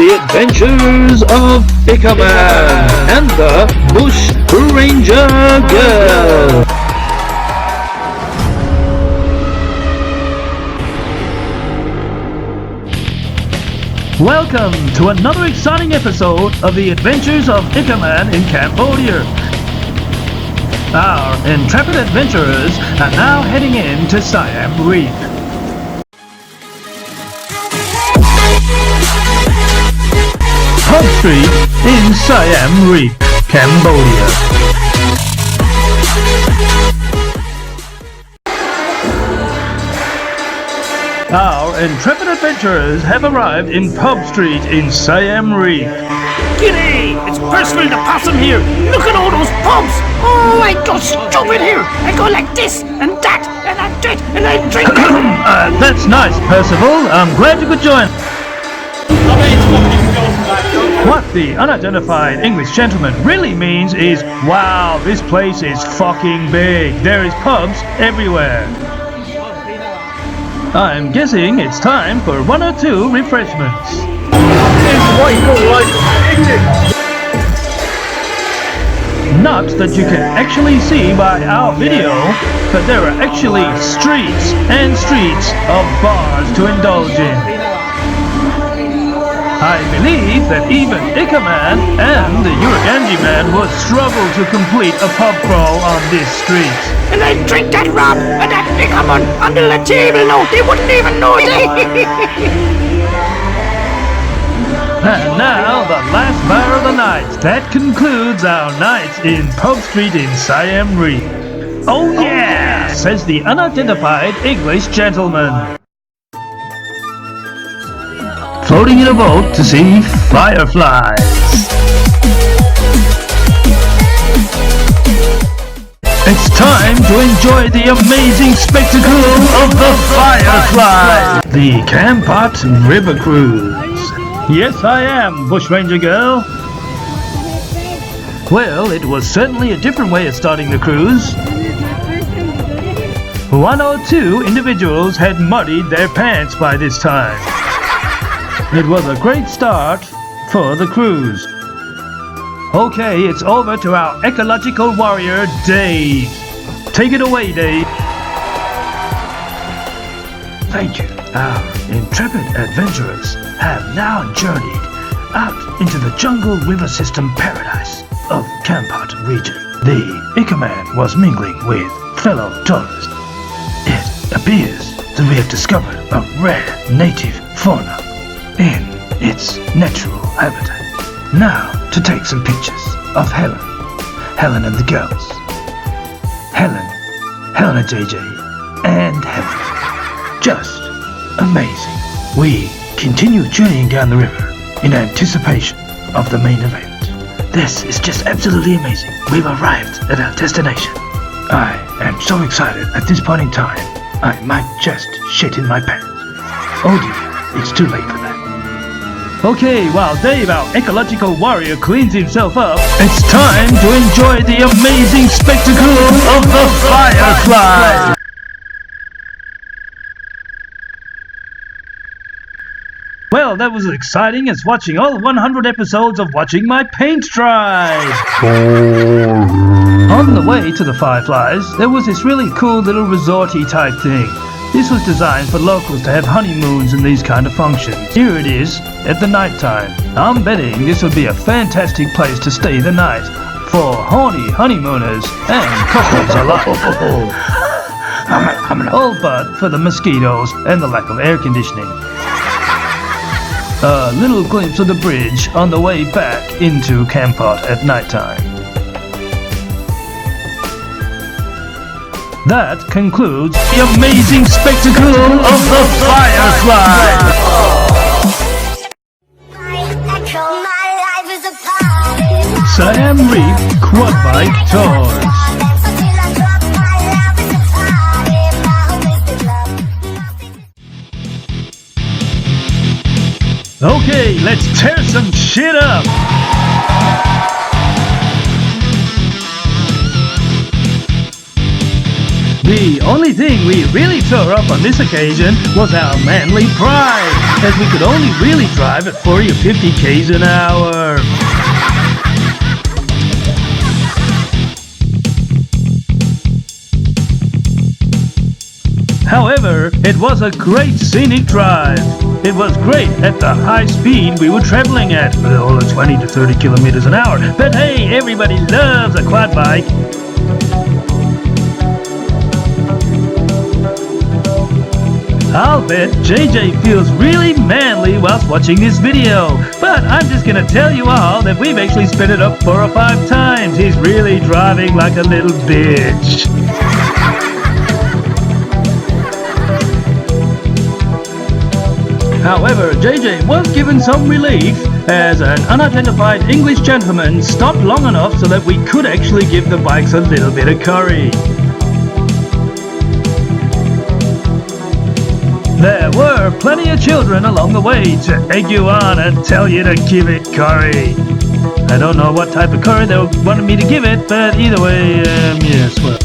The Adventures of Ikaman and the Bush Ranger Girl. Welcome to another exciting episode of The Adventures of Ikaman in Cambodia. Our intrepid adventurers are now heading in to Siem Reap. Pub Street in Siem Reap, Cambodia. Our intrepid adventurers have arrived in Pub Street in Siem Reap. G'day! It's Percival the Possum here. Look at all those pubs. Oh, I go stupid here. I go like this and that and I do it and I drink it. That's nice, Percival. I'm glad you could join. What the unidentified English gentleman really means is, wow, this place is fucking big. There is pubs everywhere. I'm guessing it's time for one or two refreshments. Not that you can actually see by our video, but there are actually streets and streets of bars to indulge in. I believe that even Ikaman and the Uruganji man would struggle to complete a pub crawl on this street. And I drink that rum and that Ikaman under the table. No, they wouldn't even know it. And now, the last bar of the night. That concludes our night in Pub Street in Siem Reap. Oh yeah, says the unidentified English gentleman. Floating in a boat to see fireflies. It's time to enjoy the amazing spectacle of the firefly. The Kampot River Cruise. Yes, I am, Bushranger Girl. Well, it was certainly a different way of starting the cruise. 1 or 2 individuals had muddied their pants by this time. It was a great start for the cruise. Okay, it's over to our ecological warrior, Dave. Take it away, Dave. Thank you. Our intrepid adventurers have now journeyed out into the jungle river system paradise of Kampot region. The Ikaman was mingling with fellow tourists. It appears that we have discovered a rare native fauna in its natural habitat. Now to take some pictures of Helen and the girls. Helena JJ, and Helen. Just amazing. We continue journeying down the river in anticipation of the main event. This is just absolutely amazing. We've arrived at our destination. I am so excited at this point in time, I might just shit in my pants. Oh dear, it's too late for that. Okay, while Dave, our ecological warrior, cleans himself up, it's time to enjoy the amazing spectacle of the firefly! Well, that was as exciting as watching all 100 episodes of Watching My Paint Dry! On the way to the fireflies, there was this really cool little resorty type thing. This was designed for locals to have honeymoons and these kind of functions. Here it is, at the night time. I'm betting this would be a fantastic place to stay the night for horny honeymooners and couples alike. All but for the mosquitoes and the lack of air conditioning. A little glimpse of the bridge on the way back into Kampot at nighttime. That concludes the amazing spectacle of the firefly! Siem Reap Quad Bike Tours. Okay, let's tear some shit up! The only thing we really tore up on this occasion was our manly pride, as we could only really drive at 40 or 50 k's an hour. However, it was a great scenic drive. It was great at the high speed we were traveling at, 20 to 30 kilometers an hour. But hey, everybody loves a quad bike. I'll bet JJ feels really manly whilst watching this video. But I'm just gonna tell you all that we've actually sped it up 4 or 5 times. He's really driving like a little bitch. However, JJ was given some relief as an unidentified English gentleman stopped long enough so that we could actually give the bikes a little bit of curry. There were plenty of children along the way to egg you on and tell you to give it curry. I don't know what type of curry they wanted me to give it, but either way, yes, well.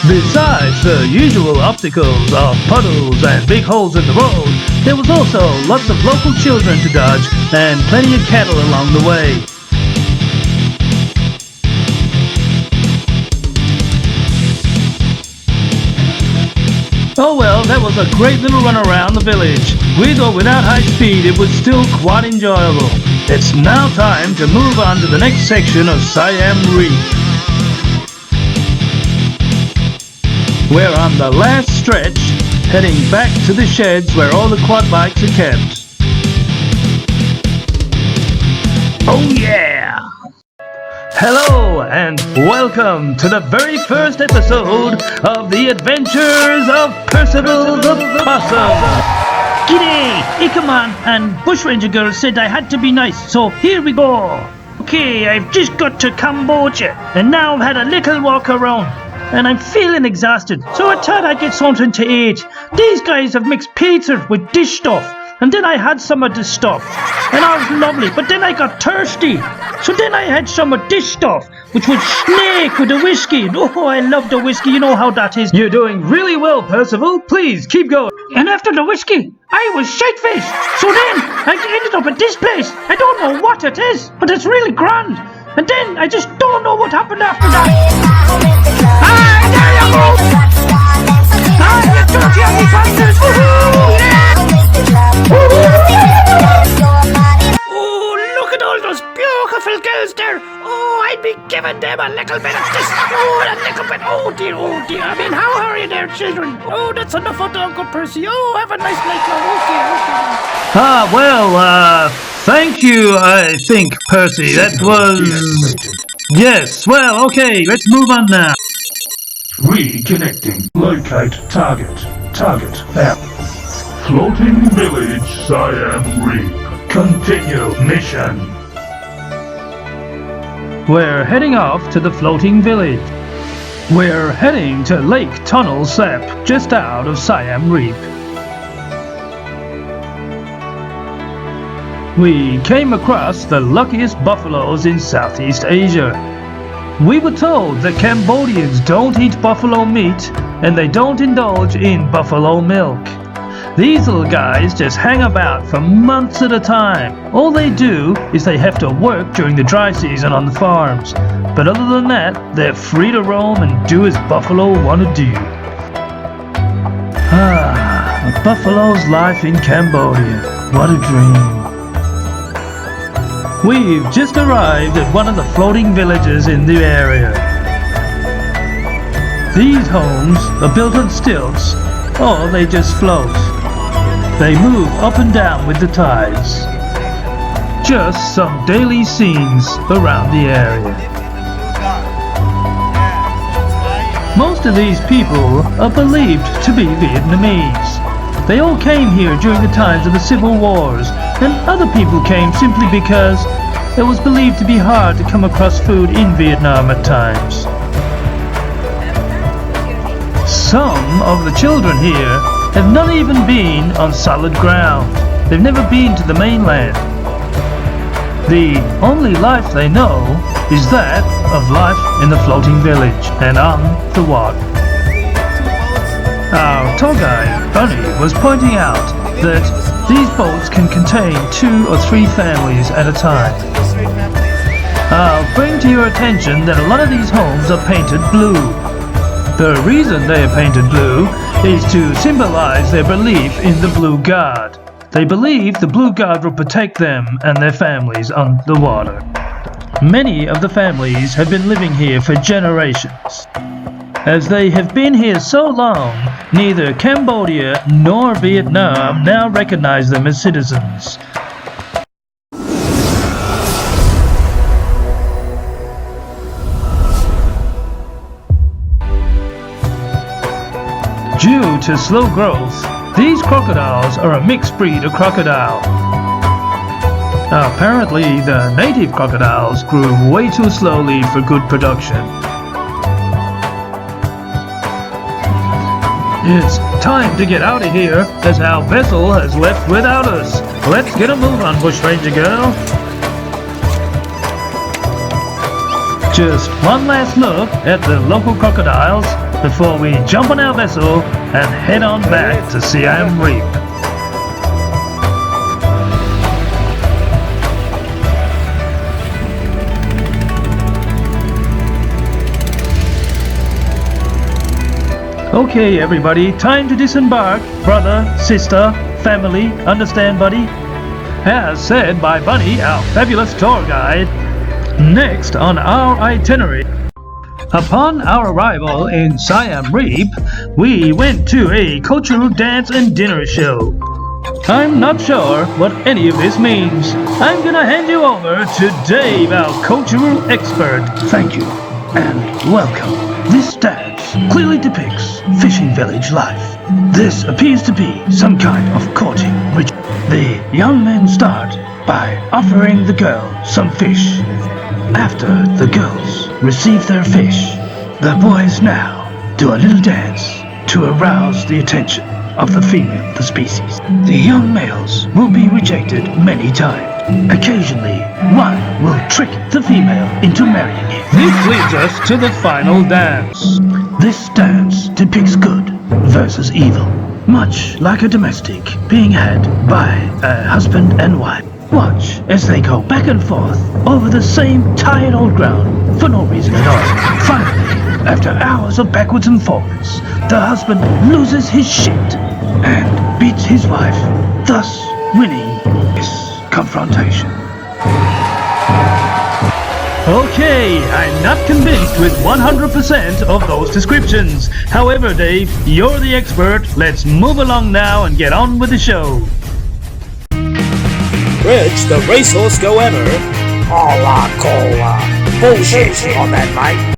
Besides the usual obstacles of puddles and big holes in the road, there was also lots of local children to dodge and plenty of cattle along the way. Oh well, that was a great little run around the village. With or without high speed, it was still quite enjoyable. It's now time to move on to the next section of Siem Reap. We're on the last stretch, heading back to the sheds where all the quad bikes are kept. Oh yeah! Hello and welcome to the very first episode of the Adventures of Percival the Possum. G'day! Ikaman and Bushranger Girl said I had to be nice, so here we go. Okay, I've just got to Cambodia, and now I've had a little walk around. And I'm feeling exhausted, so I thought I'd get something to eat. These guys have mixed pizza with dish stuff, and then I had some of the stuff, and that was lovely, but then I got thirsty. So then I had some of this stuff, which was snake with the whiskey. Oh, I love the whiskey, you know how that is. You're doing really well, Percival. Please, keep going. And after the whiskey, I was shite-faced. So then I ended up at this place. I don't know what it is, but it's really grand. And then I just don't know what happened after that. Ah, there you go! Ah, you told you me fasters! Woohoo! Yeah! Oh, look at all those beautiful girls there! Oh, I'd be giving them a little bit of this. Oh, a little bit. Oh dear, oh dear. I mean, how are you there, children? Oh, that's enough of the Uncle Percy. Oh, have a nice night, love. Okay, okay. Thank you, I think, Percy. That was... Yes, well, okay, let's move on now. Reconnecting. Locate target. Target found. Floating village, Siem Reap. Continue mission. We're heading off to the floating village. We're heading to Lake Tunnel Sap, just out of Siem Reap. We came across the luckiest buffaloes in Southeast Asia. We were told that Cambodians don't eat buffalo meat and they don't indulge in buffalo milk. These little guys just hang about for months at a time. All they do is they have to work during the dry season on the farms. But other than that, they're free to roam and do as buffalo want to do. Ah, a buffalo's life in Cambodia. What a dream. We've just arrived at one of the floating villages in the area. These homes are built on stilts, or they just float. They move up and down with the tides. Just some daily scenes around the area. Most of these people are believed to be Vietnamese. They all came here during the times of the civil wars, and other people came simply because it was believed to be hard to come across food in Vietnam at times. Some of the children here have not even been on solid ground. They've never been to the mainland. The only life they know is that of life in the floating village and on the water. Our tour guide, Bunny, was pointing out that these boats can contain 2 or 3 families at a time. I'll bring to your attention that a lot of these homes are painted blue. The reason they are painted blue is to symbolize their belief in the Blue God. They believe the Blue God will protect them and their families on the water. Many of the families have been living here for generations. As they have been here so long, neither Cambodia nor Vietnam now recognize them as citizens. Due to slow growth, these crocodiles are a mixed breed of crocodile. Apparently, the native crocodiles grew way too slowly for good production. It's time to get out of here, as our vessel has left without us. Let's get a move on, Bushranger girl. Just one last look at the local crocodiles before we jump on our vessel and head on back to Siem Reap. Okay, everybody, time to disembark. Brother, sister, family, understand, buddy? As said by Bunny, our fabulous tour guide. Next on our itinerary. Upon our arrival in Siem Reap, we went to a cultural dance and dinner show. I'm not sure what any of this means. I'm gonna hand you over to Dave, our cultural expert. Thank you, and welcome. This dance clearly depicts fishing village life. This appears to be some kind of courting ritual. The young men start by offering the girl some fish. After the girls receive their fish, the boys now do a little dance to arouse the attention of the female of the species. The young males will be rejected many times. Occasionally, one will trick the female into marrying him. This leads us to the final dance. This dance depicts good versus evil, much like a domestic being had by a husband and wife. Watch as they go back and forth over the same tired old ground for no reason at all. Finally, after hours of backwards and forwards, the husband loses his shit and beats his wife, thus winning this confrontation. Okay, I'm not convinced with 100% of those descriptions. However, Dave, you're the expert. Let's move along now and get on with the show. Rich, the racehorse go ever. Hola, cola. Bullshit on that, mate.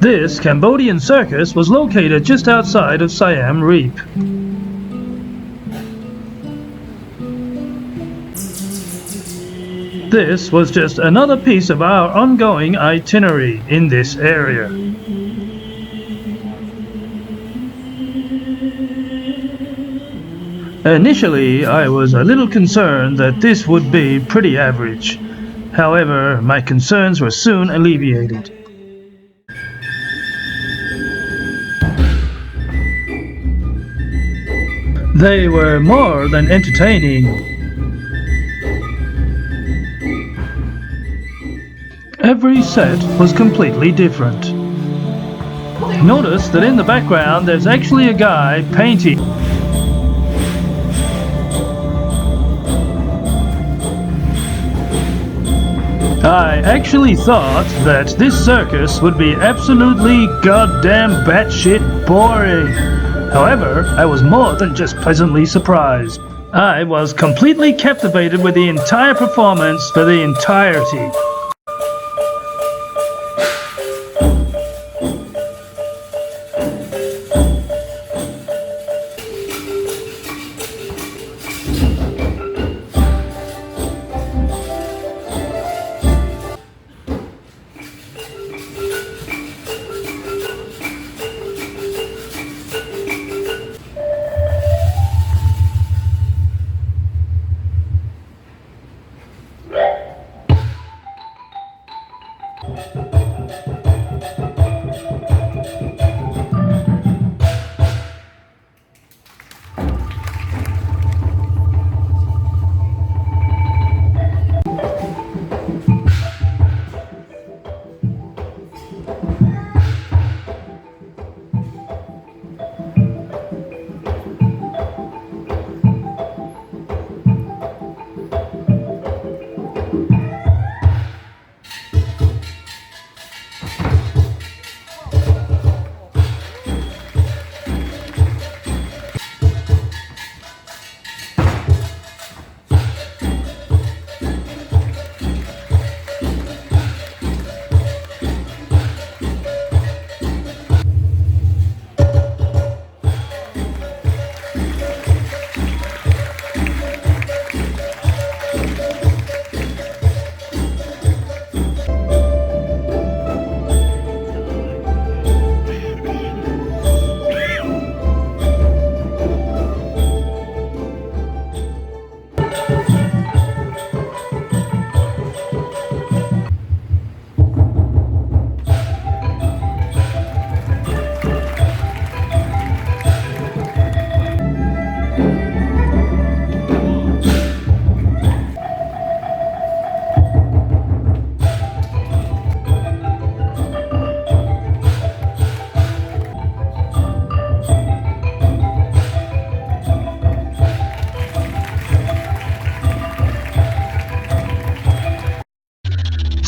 This Cambodian circus was located just outside of Siem Reap. This was just another piece of our ongoing itinerary in this area. Initially, I was a little concerned that this would be pretty average. However, my concerns were soon alleviated. They were more than entertaining. Every set was completely different. Notice that in the background there's actually a guy painting. I actually thought that this circus would be absolutely goddamn batshit boring. However, I was more than just pleasantly surprised. I was completely captivated with the entire performance for the entirety.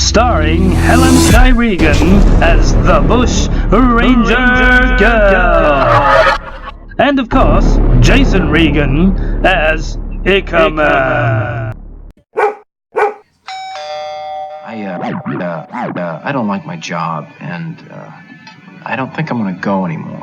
starring Helen Sky Regan as the Bush Ranger Girl. And of course, Jason Regan as Ickerman. I don't like my job, and I don't think I'm gonna go anymore.